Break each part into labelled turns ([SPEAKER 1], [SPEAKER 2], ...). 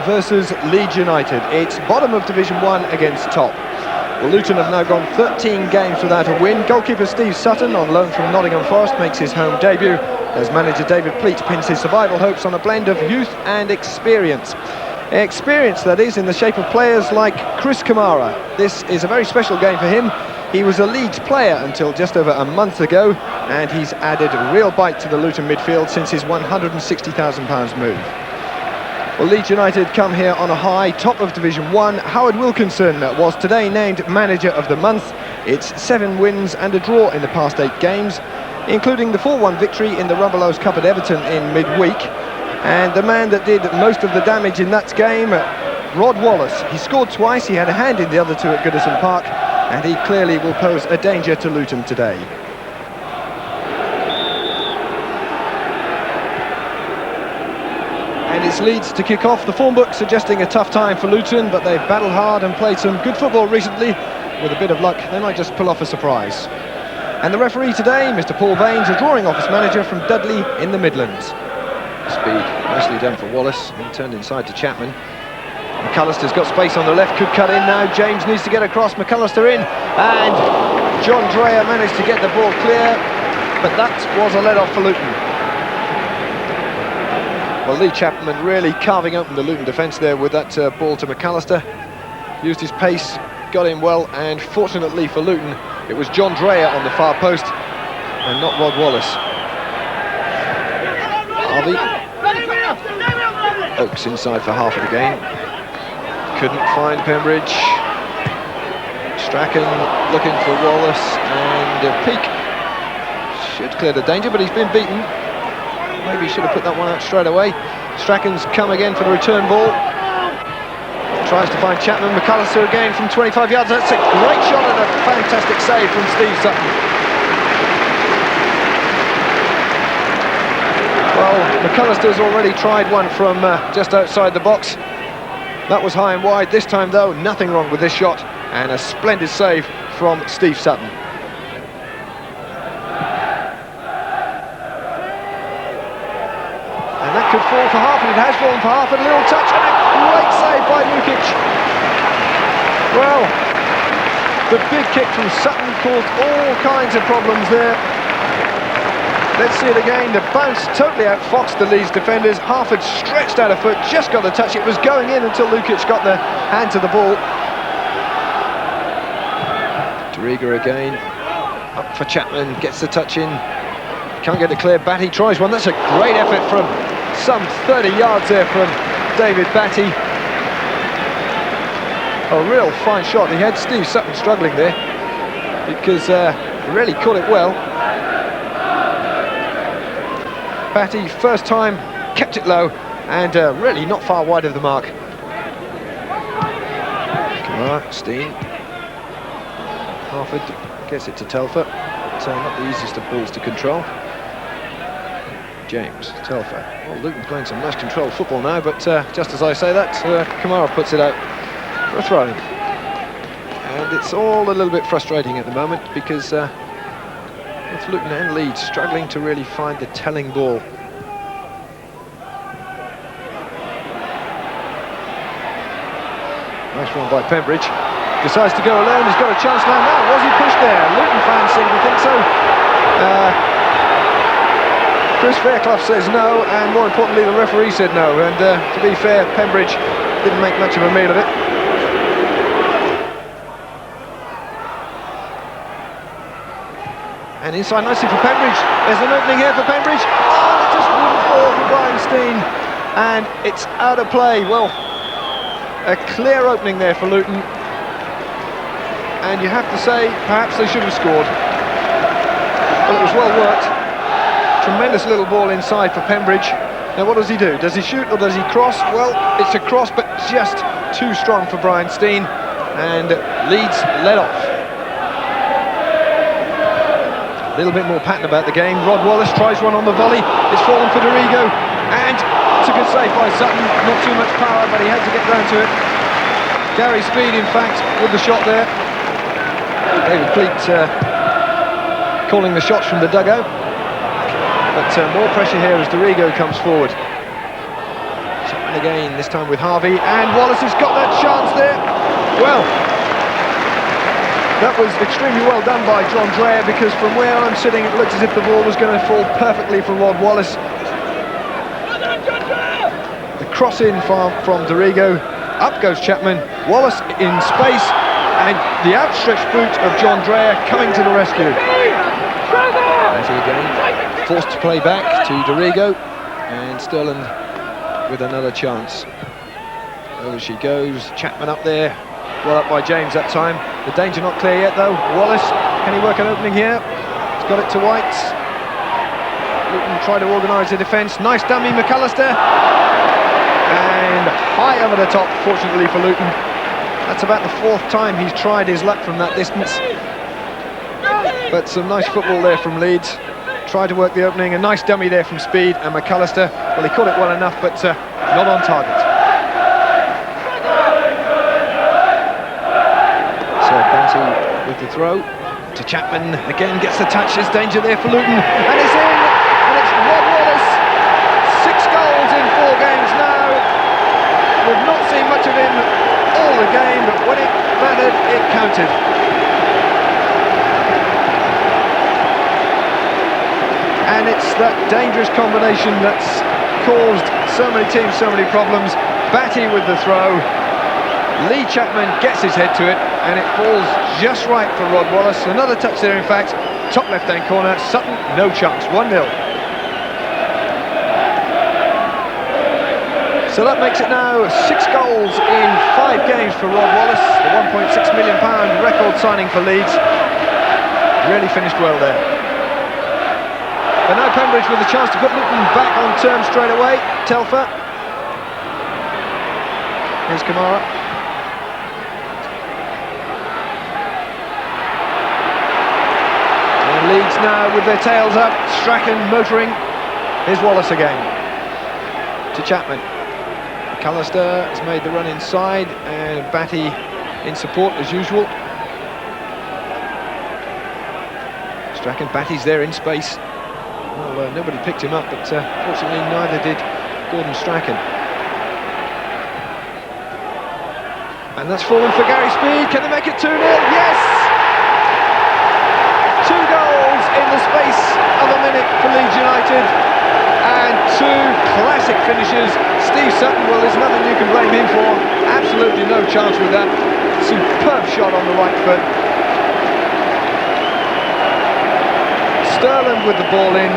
[SPEAKER 1] versus Leeds United. It's bottom of Division 1 against top. Well, Luton have now gone 13 games without a win. Goalkeeper Steve Sutton, on loan from Nottingham Forest, makes his home debut as manager David Pleat pins his survival hopes on a blend of youth and experience. Experience, that is, in the shape of players like Chris Kamara. This is a very special game for him. He was a Leeds player until just over a month ago, and he's added real bite to the Luton midfield since his £160,000 move. Well, Leeds United come here on a high, top of Division 1. Howard Wilkinson was today named Manager of the Month. It's 7 wins and a draw in the past 8 games, including the 4-1 victory in the Rumbelows Cup at Everton in midweek. And the man that did most of the damage in that game, Rod Wallace. He scored twice, he had a hand in the other 2 at Goodison Park, and he clearly will pose a danger to Luton today. And it's Leeds to kick off. The form book suggesting a tough time for Luton, but they've battled hard and played some good football recently. With a bit of luck, they might just pull off a surprise. And the referee today, Mr. Paul Vaines, a drawing office manager from Dudley in the Midlands. Speed, nicely done for Wallace, and turned inside to Chapman. McAllister's got space on the left, could cut in now. James needs to get across, McAllister in, and John Dreyer managed to get the ball clear, but that was a let-off for Luton. Well, Lee Chapman really carving open the Luton defence there with that ball to McAllister. Used his pace, got in well, and fortunately for Luton, it was John Dreyer on the far post and not Rod Wallace. Harvey. Oaks inside for half of the game. Couldn't find Pembridge. Strachan looking for Wallace, and Peake should clear the danger, but he's been beaten. Maybe he should have put that one out straight away. Strachan's come again for the return ball. Tries to find Chapman. McAllister again from 25 yards. That's a great shot and a fantastic save from Steve Sutton. Well, McAllister's already tried one from just outside the box. That was high and wide. This time, though, nothing wrong with this shot, and a splendid save from Steve Sutton. And that could fall for Harford. It has fallen for Harford. A little touch and a great save by Lukic. Well, the big kick from Sutton caused all kinds of problems there. Let's see it again. The bounce totally outfoxed the Leeds defenders. Harford stretched out a foot, just got the touch. It was going in until Lukic got the hand to the ball. Doriga again. Up for Chapman, gets the touch in. Can't get it clear. Batty tries one. That's a great effort from some 30 yards there from David Batty. A real fine shot. He had Steve Sutton struggling there because he really caught it well. Batty, first time, kept it low and really not far wide of the mark. Kamara, Steen. Harford gets it to Telfer. So not the easiest of balls to control. James, Telfer. Well, Luton playing some nice controlled football now, but just as I say that, Kamara puts it out for a throw. And it's all a little bit frustrating at the moment because both Luton and Leeds struggling to really find the telling ball. Nice run by Pembridge. Decides to go alone. He's got a chance now. Was he pushed there? Luton fans seem to think so. Chris Fairclough says no, and more importantly, the referee said no. And to be fair, Pembridge didn't make much of a meal of it. And inside nicely for Pembridge. There's an opening here for Pembridge. Oh, it just wouldn't fall for Brian Steen. And it's out of play. Well, a clear opening there for Luton. And you have to say, perhaps they should have scored. Well, it was well worked. Tremendous little ball inside for Pembridge. Now, what does he do? Does he shoot or does he cross? Well, it's a cross, but just too strong for Brian Steen. And Leeds led off. A little bit more pattern about the game. Rod Wallace tries one on the volley. It's fallen for Dorigo. And it's a good save by Sutton. Not too much power, but he had to get round to it. Gary Speed, in fact, with the shot there. David Pleat calling the shots from the dugout. But more pressure here as Dorigo comes forward. Chapman Chapman again, this time with Harvey, and Wallace has got that chance there. Well, that was extremely well done by John Dreyer, because from where I'm sitting it looks as if the ball was going to fall perfectly for Rod Wallace. The cross in from Dorigo, up goes Chapman, Wallace in space, and the outstretched boot of John Dreyer coming to the rescue. Batty again, forced to play back to Dorigo, and Sterling with another chance. Over she goes, Chapman up there, well up by James that time. The danger not clear yet though. Wallace, can he work an opening here? He's got it to White. Luton try to organise the defence. Nice dummy, McAllister. And high over the top, fortunately for Luton. That's about the 4th time he's tried his luck from that distance. But some nice football there from Leeds. Tried to work the opening, a nice dummy there from Speed, and McAllister, well, he caught it well enough, but not on target. So Batty with the throw to Chapman, again gets the touch. There's danger there for Luton, and it's in, and it's Rod Wallace. 6 goals in 4 games now. We've not seen much of him all the game, but when it mattered, it counted. And it's that dangerous combination that's caused so many teams so many problems. Batty with the throw, Lee Chapman gets his head to it, and it falls just right for Rod Wallace. Another touch there, in fact, top left-hand corner. Sutton, no chance, 1-0. So that makes it now 6 goals in 5 games for Rod Wallace, the £1.6 million record signing for Leeds. Really finished well there. But now Pembridge with a chance to put Luton back on terms straight away. Telfer. Here's Kamara. And Leeds now with their tails up. Strachan motoring. Here's Wallace again. To Chapman. McAllister has made the run inside, and Batty in support as usual. Strachan, Batty's there in space. Well, nobody picked him up, but fortunately neither did Gordon Strachan. And that's fallen for Gary Speed. Can they make it 2-0? Yes! 2 goals in the space of a minute for Leeds United, and 2 classic finishes. Steve Sutton, well, there's nothing you can blame him for. Absolutely no chance with that. Superb shot on the right foot. Sterling with the ball in,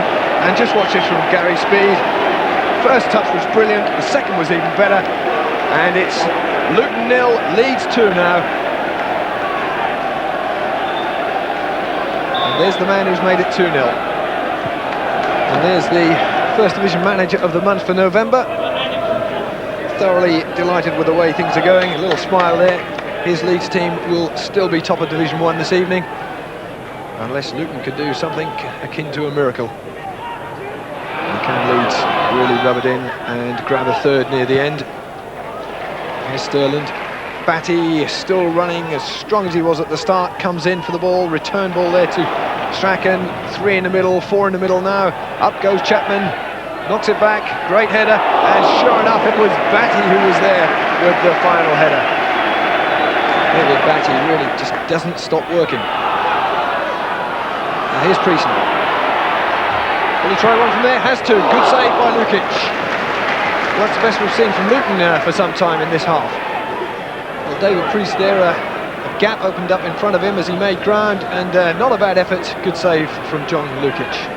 [SPEAKER 1] and just watch this from Gary Speed. First touch was brilliant, the second was even better, and it's Luton 0, Leeds 2 now. And there's the man who's made it 2-0. And there's the First Division Manager of the month for November. Thoroughly delighted with the way things are going, a little smile there. His Leeds team will still be top of Division 1 this evening, unless Luton could do something akin to a miracle. And can Leeds really rub it in and grab a 3rd near the end? Here's Sterling. Batty still running as strong as he was at the start, comes in for the ball, return ball there to Strachan, 3 in the middle, 4 in the middle now. Up goes Chapman, knocks it back, great header, and sure enough it was Batty who was there with the final header. Maybe Batty really just doesn't stop working. Here's Prieston. Will he try one from there? Has to. Good save by Lukic. Well, that's the best we've seen from Luton for some time in this half. Well, David Priest there, a gap opened up in front of him as he made ground, and not a bad effort. Good save from John Lukic.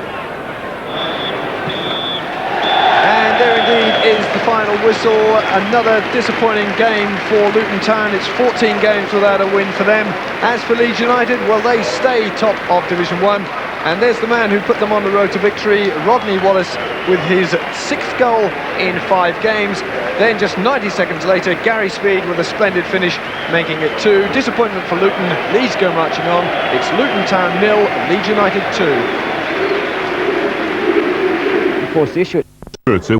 [SPEAKER 1] And there indeed is the final whistle. Another disappointing game for Luton Town. It's 14 games without a win for them. As for Leeds United, well, they stay top of Division 1. And there's the man who put them on the road to victory, Rodney Wallace, with his 6th goal in 5 games. Then just 90 seconds later, Gary Speed with a splendid finish, making it 2. Disappointment for Luton. Leeds go marching on. It's Luton Town 0, Leeds United 2.
[SPEAKER 2] Of course, the issue